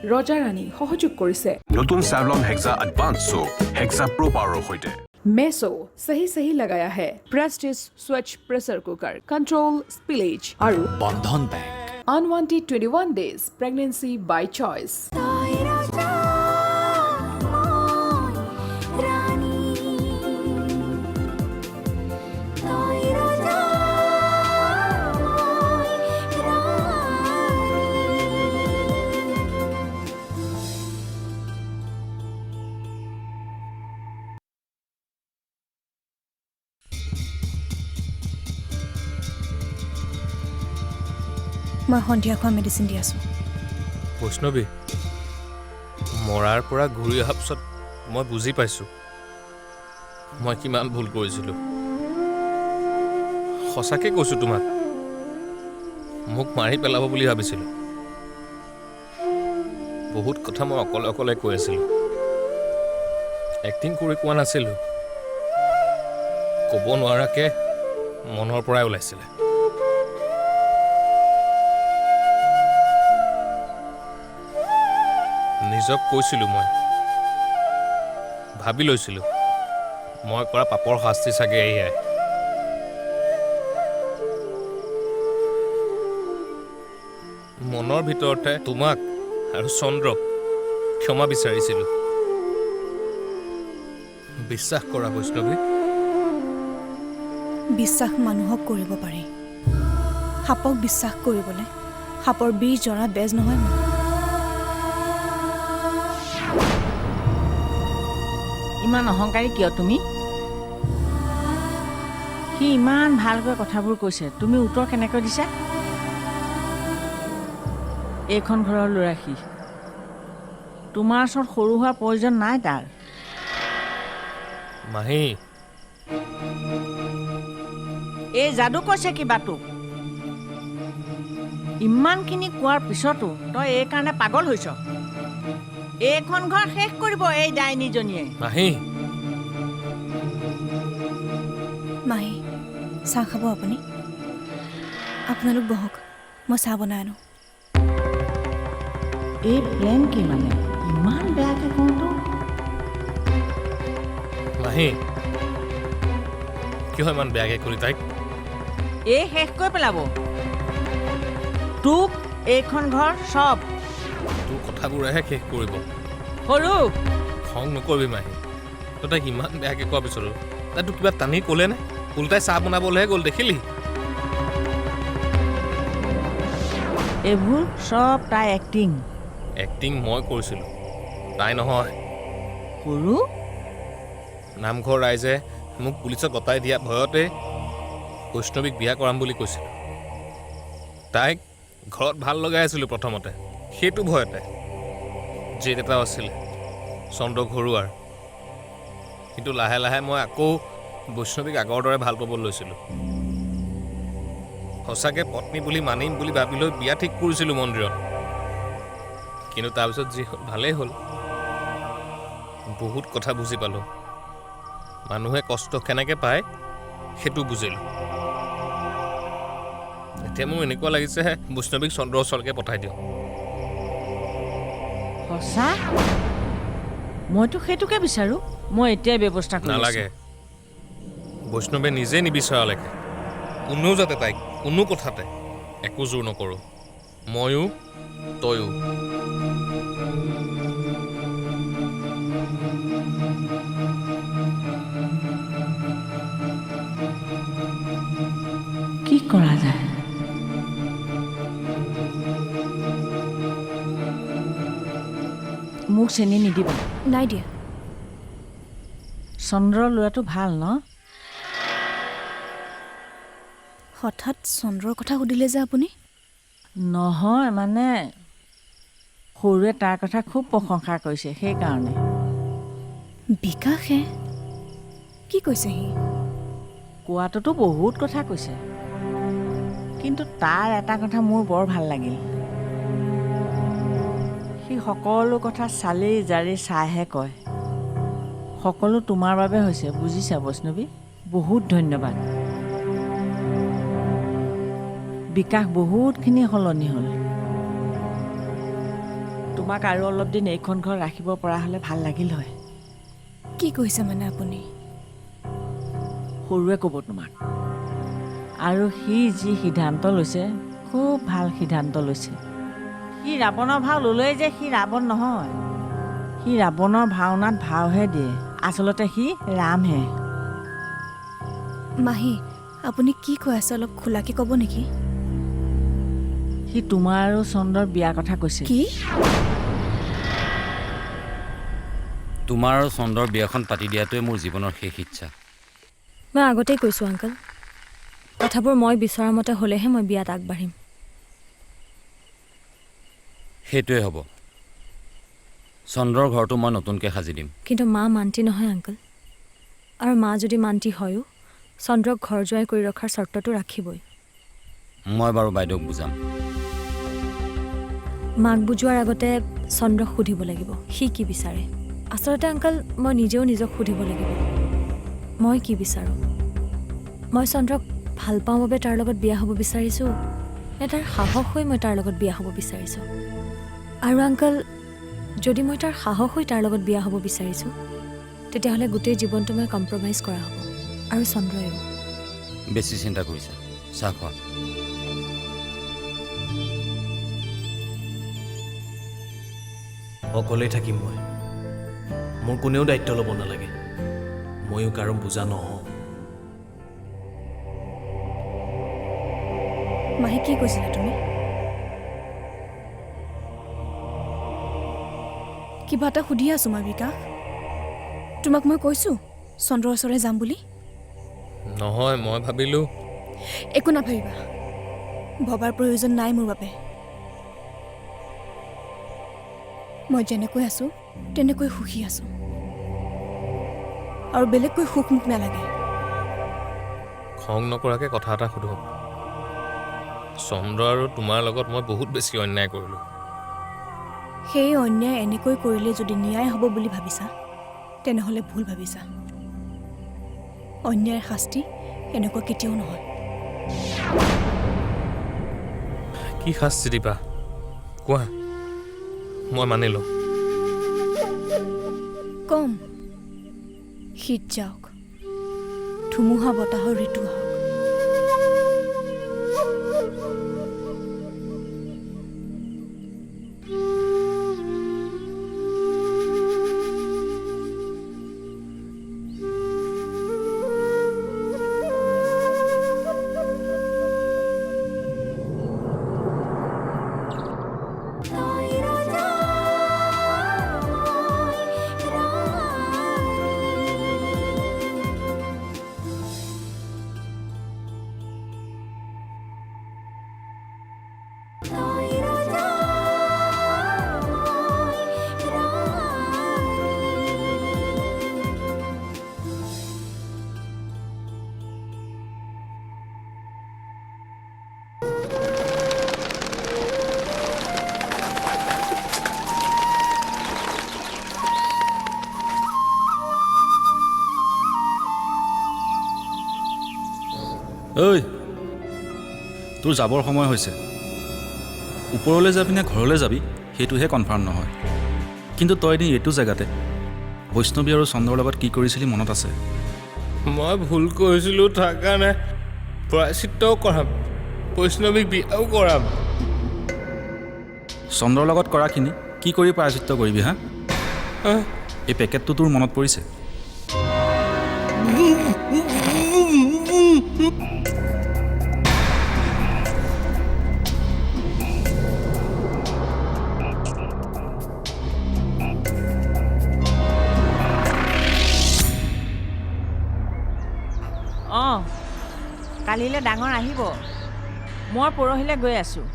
ৰজা ৰাণী সহযোগ কৰিছে নতুন Savlon Hexa Advanced Soap Hexa Pro Power সৈতে মেছো सही सही लगाया है prestige switch pressure cooker control spillage और बंधन bank unwanted 21 days pregnancy by choice মই সন্ধিয়া খোৱা মেডিচিন দি আছোঁ বৈষ্ণৱী মৰাৰ পৰা ঘূৰি অহাৰ পিছত মই বুজি পাইছোঁ মই কিমান ভুল কৰিছিলোঁ সঁচাকৈ কৈছোঁ তোমাক মোক মাৰি পেলাব বুলি ভাবিছিলোঁ বহুত কথা মই অকলে অকলে কৈ আছিলোঁ এক্টিং কৰি কোৱা নাছিলোঁ ক'ব নোৱাৰাকৈ মনৰ পৰাই ওলাইছিলে নিজক কৈছিলোঁ মই ভাবি লৈছিলোঁ মই কৰা পাপৰ শাস্তি চাগে এয়াই মনৰ ভিতৰতে তোমাক আৰু চন্দ্ৰক ক্ষমা বিচাৰিছিলোঁ বিশ্বাস কৰা বৈষ্ণৱী বিশ্বাস মানুহক কৰিব পাৰি সাপক বিশ্বাস কৰিবলৈ সাপৰ বিষ জৰা বেজ নহয় ইমান অহংকাৰী কিয় তুমি সি ইমান ভালকৈ কথাবোৰ কৈছে তুমি উত্তৰ কেনেকৈ দিছা এইখন ঘৰৰ ল'ৰা সি তোমাৰ ওচৰত সৰু হোৱাৰ প্ৰয়োজন নাই তাৰ মাহী এই যাদু কৈছে কিবা তোক ইমানখিনি কোৱাৰ পিছতো তই এই কাৰণে পাগল হৈছ এইখন ঘৰ শেষ কৰিব এই ডাইনীজনীয়ে মাহী মাহী চাহ খাব আপুনি আপোনালোক বহক মই চাহ বনাই আনো এই প্লেন কি মানে ইমান বেয়াকৈ কওঁতো মাহী কিয় ইমান বেয়াকৈ কৰি তাইক এই শেষ কৰি পেলাব তোক এইখন ঘৰ চব তোৰ কথাবোৰেহে শেষ কৰিব সৰু খং নকৰিবি মাহী তই তাইক ইমান বেয়াকৈ কোৱাৰ পিছতো তাই তোক কিবা টানি ক'লে নে উল্টাই চাহ বনাবলৈহে গ'ল দেখিলি এইবোৰ চব তাই এক্টিং এক্টিং মই কৰিছিলোঁ তাই নহয় সৰু নামঘৰ ৰাইজে মোক পুলিচত গতাই দিয়া ভয়তে বৈষ্ণৱীক বিয়া কৰাম বুলি কৈছিল তাইক ঘৰত ভাল লগাই আছিলোঁ প্ৰথমতে সেইটো ভয়তে জেদ এটাও আছিলে চন্দ্ৰ ঘৰুৱাৰ কিন্তু লাহে লাহে মই আকৌ বৈষ্ণৱীক আগৰ দৰে ভাল পাব লৈছিলোঁ সঁচাকৈ পত্নী বুলি মানিম বুলি ভাবি লৈ বিয়া ঠিক কৰিছিলোঁ মন্দিৰত কিন্তু তাৰপিছত যি হ'ল ভালেই হ'ল বহুত কথা বুজি পালোঁ মানুহে কষ্ট কেনেকৈ পায় সেইটো বুজিলোঁ এতিয়া মোৰ এনেকুৱা লাগিছে বৈষ্ণৱীক চন্দ্ৰৰ ওচৰলৈকে পঠাই দিওঁ সঁচা মইতো সেইটোকে বিচাৰোঁ মই এতিয়াই ব্যৱস্থা কৰি নালাগে বৈষ্ণৱে নিজে নিবিচৰালৈকে কোনেও যাতে তাইক কোনো কথাতে একো জোৰ নকৰোঁ ময়ো তয়ো কি কৰা যায় মোক চেনি নিদিবা নাই দিয়া চন্দ্ৰৰ ল'ৰাটো ভাল ন হঠাৎ চন্দ্ৰৰ কথা সুধিলে যে আপুনি নহয় মানে সৰুৱে তাৰ কথা খুব প্ৰশংসা কৰিছে সেইকাৰণে বিকাশে কি কৈছে সি কোৱাটোতো বহুত কথা কৈছে কিন্তু তাৰ এটা কথা মোৰ বৰ ভাল লাগিল সি সকলো কথা চালি জাৰি চাইহে কয় সকলো তোমাৰ বাবে হৈছে বুজিছা বৈষ্ণৱী বহুত ধন্যবাদ বিকাশ বহুতখিনি সলনি হ'ল তোমাক আৰু অলপ দিন এইখন ঘৰ ৰাখিব পৰা হ'লে ভাল লাগিল হয়। কি কৈছে মানে আপুনি? সৰুৱে ক'ব তোমাক। আৰু সি যি সিদ্ধান্ত লৈছে খুব ভাল সিদ্ধান্ত লৈছে। সি ৰাৱণৰ ভাও ল'লেই যে সি ৰাৱণ নহয়, সি ৰাৱণৰ ভাওনাত ভাওহে দিয়ে, আচলতে সি ৰামহে। মাহী, আপুনি কি কৈ আছে অলপ খোলাকৈ ক'ব নেকি? সি তোমাৰ আৰু চন্দ্ৰৰ বিয়াৰ কথা কৈছে। কি? তোমাৰ আৰু চন্দ্ৰৰ বিয়াখন পাতি দিয়াটোৱে মোৰ জীৱনৰ শেষ ইচ্ছা। মই আগতেই কৈছোঁ আংকল, কথাবোৰ মই বিচৰা মতে হ'লেহে মই বিয়াত আগবাঢ়িম। সেইটোৱে হ'ব। চন্দ্ৰৰ ঘৰটো মই নতুনকৈ সাজি দিম। কিন্তু মা মান্তি নহয় আংকল, আৰু মা যদি মান্তি হয়ো চন্দ্ৰক ঘৰ জোৱাই কৰি ৰখাৰ চৰ্তটো ৰাখিবই। মই বাৰু বাইদেউক বুজাম। মাক বুজোৱাৰ আগতে চন্দ্ৰক সুধিব লাগিব সি কি বিচাৰে। আচলতে আংকল, মই নিজেও নিজক সুধিব লাগিব মই কি বিচাৰোঁ। মই চন্দ্ৰক ভাল পাওঁ বাবে তাৰ লগত বিয়া হ'ব বিচাৰিছোঁ, নে তাৰ সাহস হৈ মই তাৰ লগত বিয়া হ'ব বিচাৰিছোঁ। আৰু আংকল, যদি মই তাৰ সাহস হৈ তাৰ লগত বিয়া হ'ব বিচাৰিছোঁ, তেতিয়াহ'লে গোটেই জীৱনটো মই কম্প্ৰমাইজ কৰা হ'ব, আৰু চন্দ্ৰয়ো। বেছি চিন্তা কৰিছা, চাহ খোৱা। অকলেই থাকিম মই, মোৰ কোনেও দায়িত্ব ল'ব নালাগে, ময়ো কাৰো বুজা নহওঁ। মাহী, কি কৈছিলা তুমি? কিবা এটা সুধি আছোঁ মই বিকাশ। তোমাক মই কৈছোঁ চন্দ্ৰৰ ওচৰলৈ যাম বুলি? নহয়, মই ভাবিলোঁ একো নাভাবিবা, ভবাৰ প্ৰয়োজন নাই মোৰ বাবে। মই যেনেকৈ আছোঁ তেনেকৈ সুখী আছোঁ, আৰু বেলেগকৈ সুখ মোক নালাগে। খং নকৰাকৈ কথা এটা সোধো। চন্দ্ৰ আৰু তোমাৰ লগত মই বহুত বেছি অন্যায় কৰিলোঁ। সেই অন্যায় এনেকৈ কৰিলে যদি ন্যায় হ'ব বুলি ভাবিছা, তেনেহ'লে ভুল ভাবিছা। অন্যায়ৰ শাস্তি এনেকুৱা কেতিয়াও নহয়। কি শাস্তি দিবা কোৱা, মই মানিলোঁ। কম, শীত যাওক, ধুমুহা বতাহৰ ঋতু আহক, ঐ, তোৰ যাবৰ সময় হৈছে। ওপৰলৈ যাবি নে ঘৰলৈ যাবি সেইটোহে কনফাৰ্ম নহয়। কিন্তু তই এদিন এইটো জেগাতে বৈষ্ণৱী আৰু চন্দ্ৰৰ লগত কি কৰিছিলি মনত আছে? মই ভুল কৰিছিলোঁ তাৰ কাৰণে প্ৰায়শ্চিত্তও কৰাম, বৈষ্ণৱীক বিয়াও কৰাম। চন্দ্ৰৰ লগত কৰাখিনি কি কৰি প্ৰায়শ্চিত্ত কৰিবি হা? এই পেকেটটো তোৰ মনত পৰিছে? অঁ, কালিলৈ ডাঙৰ আহিব, মই পৰহিলৈ গৈ আছোঁ।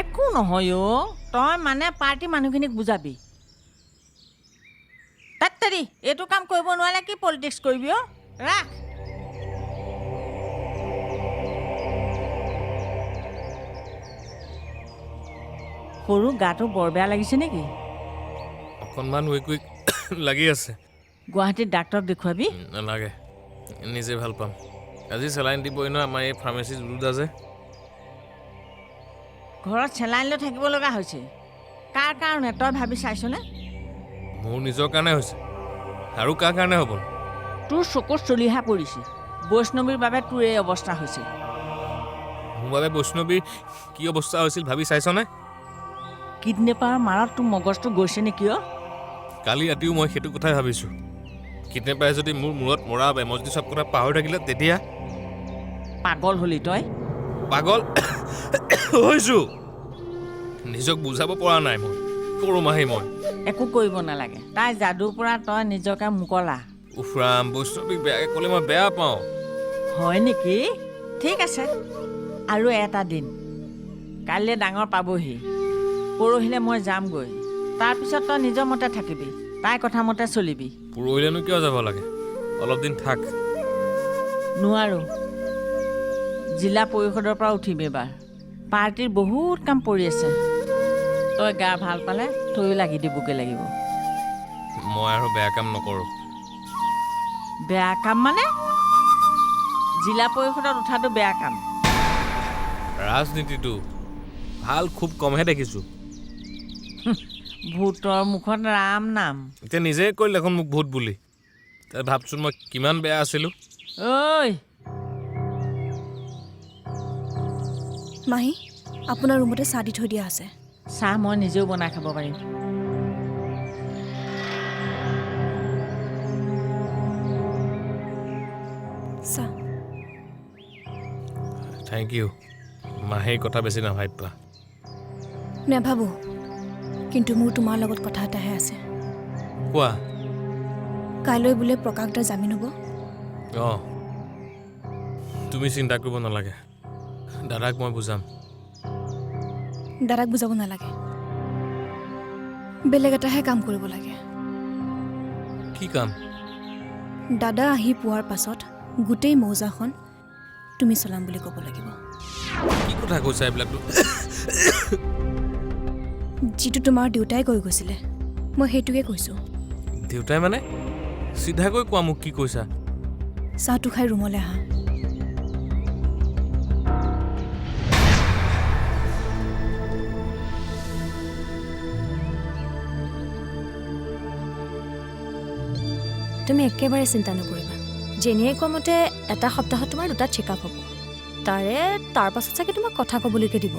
একো নহয় অ', তই মানে পাৰ্টি মানুহখিনিক বুজাবি। তাত এইটো কাম কৰিব নোৱাৰে কি পলিটিক্স কৰিবি অ', ৰাখ। সৰু গাটো বৰ বেয়া লাগিছে নেকি? অকণমান উইক উইক লাগি আছে। গুৱাহাটীত ডাক্তৰক দেখুৱাবি। নালাগে, নিজে ভাল পাম। আজি চেলাইন দিবই ন আমাৰ এই ফাৰ্মাচী দুটা যে। ঘৰত চেলাইন লৈ থাকিব লগা হৈছে। কাৰ কাৰণে তই ভাবি চাইছনে? মোৰ নিজৰ কাৰণে হৈছে আৰু কাৰ কাৰণে হ'ব? তোৰ চকুত চলিহা পৰিছে। বৈষ্ণৱীৰ বাবে তোৰ এই অৱস্থা হৈছে। মোৰ বাবে বৈষ্ণৱীৰ কি অৱস্থা হৈছিল ভাবি চাইছনে? কিডনেপাৰ মাৰত তোৰ মগজটো গৈছে নেকি অ? কালি ৰাতিও মই সেইটো কথাই ভাবিছোঁ। কিডনেপাৰে যদি মোৰ মূৰত মৰা বাবে মই যদি চব কথা পাহৰি থাকিলে তেতিয়া পাগল হলি তই? পাগল হৈছোঁ। নিজক বুজাব পৰা নাই মই। কৰোঁ মাহী মই একো কৰিব নালাগে। তাই যাদুৰ পৰা তই নিজকে মুকলা। উফৰাম, বৈষ্ণৱীক বেয়াকৈ ক'লে মই বেয়া পাওঁ। হয় নেকি? ঠিক আছে, আৰু এটা দিন। কাইলৈ ডাঙৰ পাবহি। পৰহিলৈ মই যামগৈ। তাৰপিছত তই নিজৰ মতে থাকিবি, তাই কথা মতে চলিবি। পৰহিলেনো কিয় যাব লাগে? অলপ দিন থাক। নোৱাৰোঁ। জিলা পৰিষদৰ পৰা উঠিম এইবাৰ। পাৰ্টিৰ বহুত কাম পৰি আছে। তই গা ভাল পালে তয়ো লাগি দিবগৈ লাগিব। মই আৰু বেয়া কাম নকৰোঁ। বেয়া কাম মানে? জিলা পৰিষদত উঠাটো বেয়া কাম। ৰাজনীতিটো ভাল খুব কমহে দেখিছোঁ। ভূতৰ মুখত ৰাম নাম। এতিয়া নিজেই কৰিলে দেখোন মোক ভূত বুলি। তই ভাবচোন মই কিমান বেয়া আছিলোঁ। ঐ মাহী, আপোনাৰ ৰুমতে চাহ দি থৈ দিয়া আছে। চাহ মই নিজেও বনাই খাব পাৰিম। চাহ। Thank you. মাহীৰ কথা বেছি নাভাবিবা। নাভাবোঁ, কিন্তু মোৰ তোমাৰ লগত কথা এটাহে আছে। কোৱা। কাইলৈ বোলে প্ৰকাশদাৰ জামিন হ'ব। অঁ, তুমি চিন্তা কৰিব নালাগে। দাদাক মই বুজাম। দাদাক বুজাব নালাগে, বেলেগ এটাহে কাম কৰিব লাগে। কি কাম? দাদা আহি পোৱাৰ পাছত গোটেই মৌজাখন তুমি চলাম বুলি ক'ব লাগিব। কি কথা কৈছা এইবিলাকতো? যিটো তোমাৰ দেউতাই কৈ গৈছিলে, মই সেইটোকে কৈছোঁ। দেউতাই মানে? চিধাকৈ কোৱা মোক কি কৈছা। চাহটো খাই ৰুমলৈ আহা। তুমি একেবাৰে চিন্তা নকৰিবা। যেনিয়ে কোৱা মতে এটা সপ্তাহত তোমাৰ 2টা চেকআপ হ'ব। তাৰ পাছত চাগে তোমাক কথা ক'বলৈকে দিব।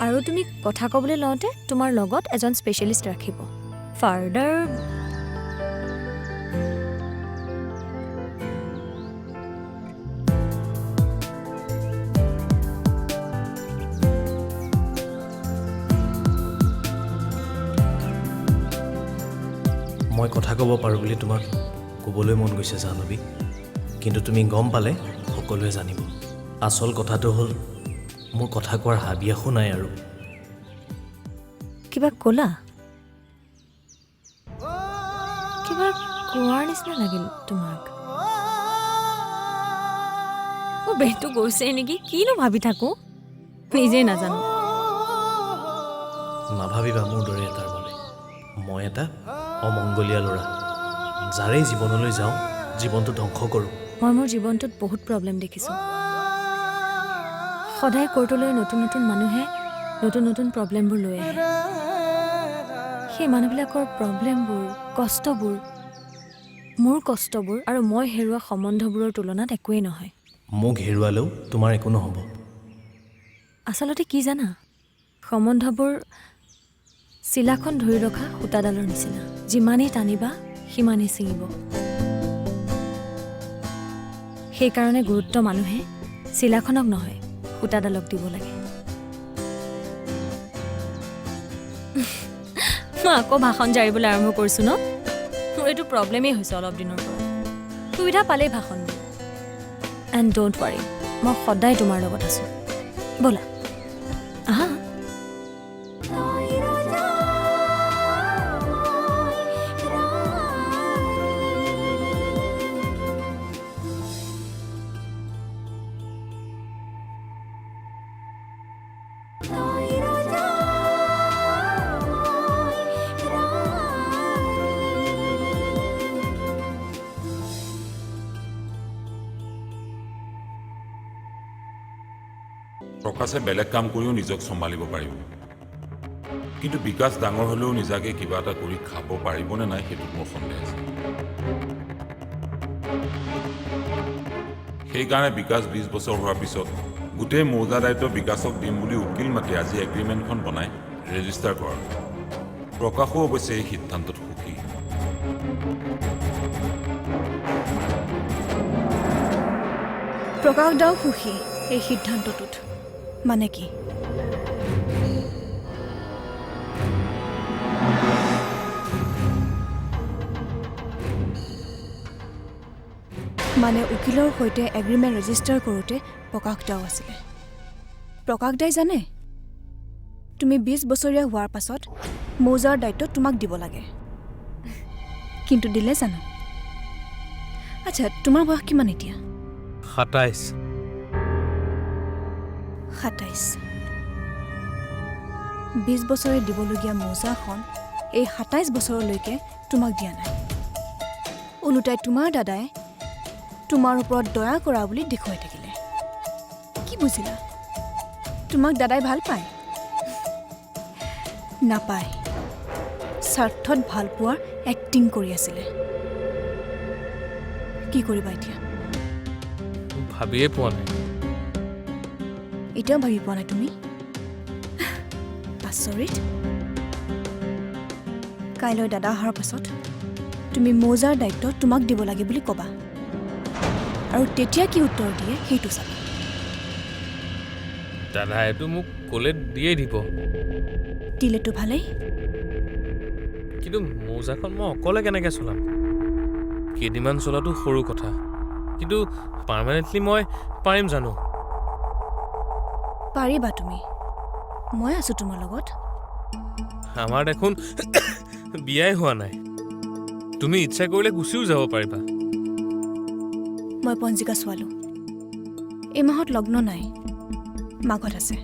আৰু তুমি কথা ক'বলৈ লওঁতে তোমাৰ লগত এজন স্পেচিয়েলিষ্ট ৰাখিব। ফাৰ্ডাৰ মই কথা ক'ব পাৰোঁ বুলি তোমাক ক'বলৈ মন গৈছে জাহ্নৱী, কিন্তু তুমি গম পালে সকলোৱে জানিব। আচল কথাটো হ'ল মোৰ কথা কোৱাৰ হাবিয়াসো নাই। আৰু কিবা ক'লা? কিবা কোৱাৰ নিচিনা লাগিল তোমাক। মোৰ ব্ৰেইনটো গৈছে নেকি? কিনো ভাবি থাকোঁ নিজেই নাজানো। নাভাবিবা মোৰ দৰে এটাৰ বাবে। মই এটা অমংগলীয়া ল'ৰা, যাৰেই জীৱনলৈ যাওঁ জীৱনটো ধ্বংস কৰোঁ। মই মোৰ জীৱনটোত বহুত প্ৰব্লেম দেখিছোঁ। সদায় কোৰ্টলৈ নতুন নতুন মানুহে নতুন নতুন প্ৰব্লেমবোৰ লৈ আহে। সেই মানুহবিলাকৰ প্ৰব্লেমবোৰ, কষ্টবোৰ, মোৰ কষ্টবোৰ আৰু মই হেৰুওৱা সম্বন্ধবোৰৰ তুলনাত একোৱেই নহয়। মোক হেৰুৱালেও তোমাৰ একো নহ'ব। আচলতে কি জানা, সম্বন্ধবোৰ চিলাখন ধৰি ৰখা সূতাডালৰ নিচিনা। যিমানেই টানিবা সিমানেই ছিঙিব। সেইকাৰণে গুৰুত্ব মানুহে চিলাখনক নহয়, সূতাডালক দিব লাগে। মই আকৌ ভাষণ জাৰিবলৈ আৰম্ভ কৰিছোঁ ন? মোৰ এইটো প্ৰব্লেমেই হৈছে অলপ দিনৰ পৰা। সুবিধা পালেই ভাষণ দিওঁ। এণ্ড ডোণ্ট ৱাৰি, মই সদায় তোমাৰ লগত আছোঁ। ব'লা আহা। প্ৰকাশে বেলেগ কাম কৰিও নিজক চম্ভালিব পাৰিব। কিন্তু বিকাশ ডাঙৰ হ'লেও নিজাকে কিবা এটা কৰি খাব পাৰিবনে নাই সেইটো মোৰ সন্দেহ আছে। সেইকাৰণে বিকাশ 20 বছৰ হোৱাৰ পিছত গোটেই মৌজা দায়িত্ব বিকাশক দিম বুলি উকিল মাতি আজি এগ্ৰিমেণ্টখন বনাই ৰেজিষ্টাৰ কৰা। প্ৰকাশো অৱশ্যে এই সিদ্ধান্তত সুখী। প্ৰকাশ দাও সুখী এই সিদ্ধান্তটোত। মানে কি? মানে উকিলৰ সৈতে এগ্ৰিমেণ্ট ৰেজিষ্টাৰ কৰোঁতে প্ৰকাশ দাও আছিলে। প্ৰকাশ দাই জানে তুমি 20 বছৰীয়া হোৱাৰ পাছত মৌজাৰ দায়িত্ব তোমাক দিব লাগে, কিন্তু দিলে জানো? আচ্ছা, তোমাৰ বয়স কিমান এতিয়া? 27। 27। 20 বছৰে দিবলগীয়া মৌজাখন এই 27 বছৰলৈকে তোমাক দিয়া নাই। ওলোটাই তোমাৰ দাদাই তোমাৰ ওপৰত দয়া কৰা বুলি দেখুৱাই থাকিলে। কি বুজিলা? তোমাক দাদাই ভাল পায়? নাপায়, স্বাৰ্থত ভাল পোৱাৰ এক্টিং কৰি আছিলে। কি কৰিবা এতিয়া? ভাবিয়ে পোৱা নাই। এতিয়াও ভাবি পোৱা নাই তুমি? আচৰিত। কাইলৈ দাদা অহাৰ পাছত তুমি মৌজাৰ দায়িত্ব তোমাক দিব লাগে বুলি ক'বা, আৰু তেতিয়া কি উত্তৰ দিয়ে সেইটো চাবা। দাদাইতো মোক ক'লে দিয়ে দিব, দিলেতো ভালেই। কিন্তু মৌজাখন মই অকলে কেনেকৈ চলাম? কেইদিনমান চলাটো সৰু কথা, কিন্তু পাৰ্মানেণ্টলি মই পাৰিম জানো? পাৰিবা তুমি, মই আছোঁ তোমাৰ লগত। আমাৰ দেখোন বিয়াই হোৱা নাই। তুমি ইচ্ছা কৰিলে গুচিও যাব পাৰিবা। মই পঞ্জিকা চোৱালোঁ। এই মাহত লগ্ন নাই, মাঘত আছে।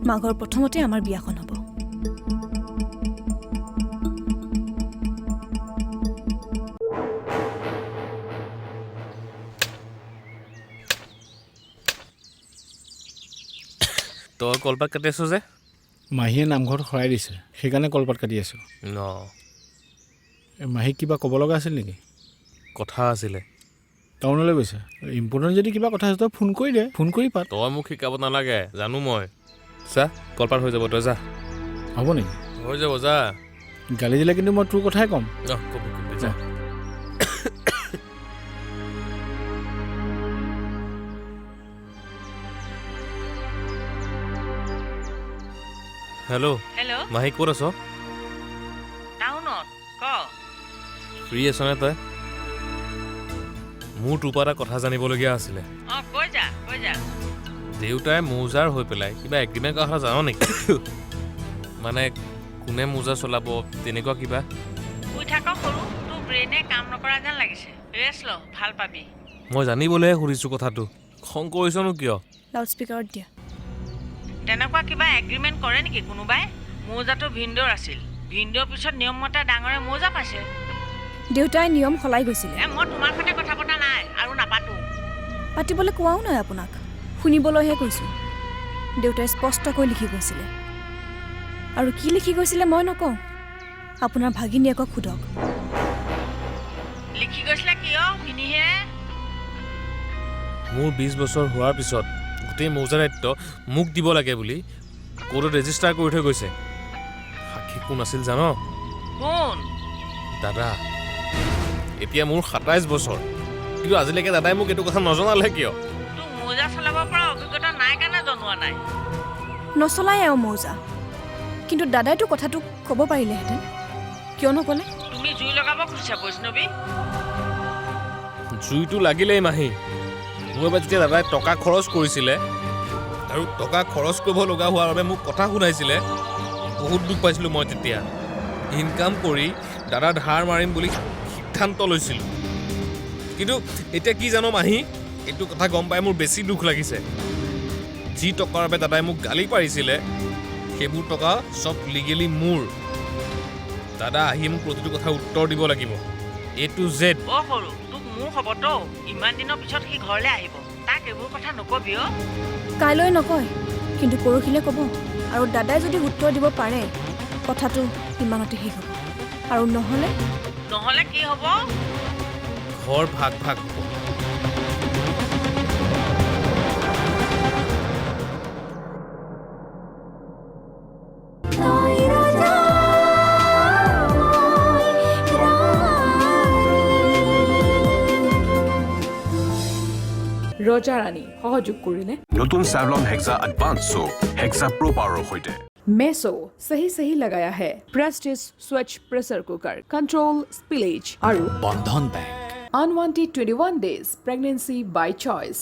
মাঘৰ প্ৰথমতে আমাৰ বিয়াখন হ'ব। তই কলপাত কাটি আছ যে? মাহীয়ে নামঘৰত শৰাই দিছে, সেইকাৰণে কলপাত কাটি আছোঁ। ন মাহীক কিবা ক'ব লগা আছিল নেকি? কথা আছিলে। টাউনলৈ গৈছে। ইম্পৰ্টেণ্ট যদি কিবা কথা আছে তই ফোন কৰি দে, ফোন কৰি পাত। তই মোক শিকাব নালাগে, জানো মই। চা, কলপাত হৈ যাব, তই যা। হ'ব নেকি? হৈ যাব, যা। গালি দিলে কিন্তু মই তোৰ কথাই ক'ম। কবি যা। হেল্ল'। হেল্ল', মাহী ক'ত আছ? টাউনত। ক। ফ্ৰী আছনে তই? মোৰ তোৰ পৰা এটা কথা জানিবলগীয়া আছিলে। অঁ, কৈ যা কৈ যা। দেউতাই মৌজাৰ হৈ পেলাই কিবা এগ্ৰিমেণ্ট কৰা কথা জান নেকি? মানে কোনে মৌজা চলাব, তেনেকুৱা কিবা? শুই থাক সৰু, তোৰ ব্ৰেইনে কাম নকৰা যেন লাগিছে। ৰেষ্ট ল, ভাল পাবি। মই জানিবলৈহে সুধিছোঁ কথাটো। খং কৰিছনো কিয়? লাউড স্পীকাৰত দিয়া। তেনেকুৱা কিবা এগ্ৰিমেণ্ট কৰে নেকি কোনোবাই? মৌজাটো ভিনদেউৰ আছিল, ভিনদেউৰ পিছত নিয়ম মতে ডাঙৰে মৌজা পাইছে। দেউতাই নিয়ম সলাই গৈছিলে। মই তোমাৰ সৈতে কথা পতা নাই আৰু নাপাতো। পাতিবলৈ কোৱাও নাই আপোনাক, শুনিবলৈহে কৈছোঁ। দেউতাই স্পষ্টকৈ লিখি গৈছিলে, আৰু কি লিখি গৈছিলে মই নকওঁ, আপোনাৰ ভাগিনীয়েকক সোধক। লিখি গৈছিলে কিয় শুনিহে? মোৰ 20 বছৰ হোৱাৰ পিছত গোটেই মৌজাৰ দায়িত্ব মোক দিব লাগে বুলি কোৰ্টত ৰেজিষ্টাৰ কৰি থৈ গৈছে। সাক্ষী কোন আছিল জান? কোন? দাদা। এতিয়া মোৰ 27 বছৰ, কিন্তু আজিলৈকে দাদাই মোক এইটো কথা নজনালে কিয়? তোক মৌজা চলাব পৰা অভিজ্ঞতা নাই কাৰণে জনোৱা নাই। নচলাই এওঁ মৌজা, কিন্তু দাদাইতো কথাটো ক'ব পাৰিলেহেঁতেন, কিয় নক'লে? তুমি জুই লগাব খুজিছা বৈষ্ণৱী? জুইটো লাগিলেই মাহী। মোৰ এবাৰ যেতিয়া দাদাই টকা খৰচ কৰিছিলে আৰু টকা খৰচ কৰিব লগা হোৱাৰ বাবে মোক কথা শুনাইছিলে, বহুত দুখ পাইছিলোঁ মই তেতিয়া। ইনকাম কৰি দাদা ধাৰ মাৰিম বুলি সিদ্ধান্ত লৈছিলোঁ। কিন্তু এতিয়া কি জানো মাহী, এইটো কথা গম পাই মোৰ বেছি দুখ লাগিছে। যি টকাৰ বাবে দাদাই মোক গালি পাৰিছিলে, সেইবোৰ টকা চব লিগেলি মোৰ। দাদা আহি মোক প্ৰতিটো কথা উত্তৰ দিব লাগিব, A to Z। অ সৰু, তোক মোৰ খবৰতো ইমান দিনৰ পিছত সি ঘৰলৈ আহিব, তাক এইবোৰ কথা নকবি অ। কাইলৈ নকয়, কিন্তু পৰহিলৈ ক'ব। আৰু দাদাই যদি উত্তৰ দিব পাৰে কথাটো ইমানতে শেষ হ'ব আৰু নহ'লে নহ'লে কি হ'ব ঘৰ ভাগ ভাগ হ'ব ৰজা ৰাণী সহযোগ কৰিলে নতুন Savlon Hexa Advanced Soap Hexa Pro Power সৈতে मेसो सही सही लगाया है प्रेस्टिज स्वच्छ प्रेशर कुकर कंट्रोल स्पिलेज और বন্ধন bank unwanted 21 days pregnancy by choice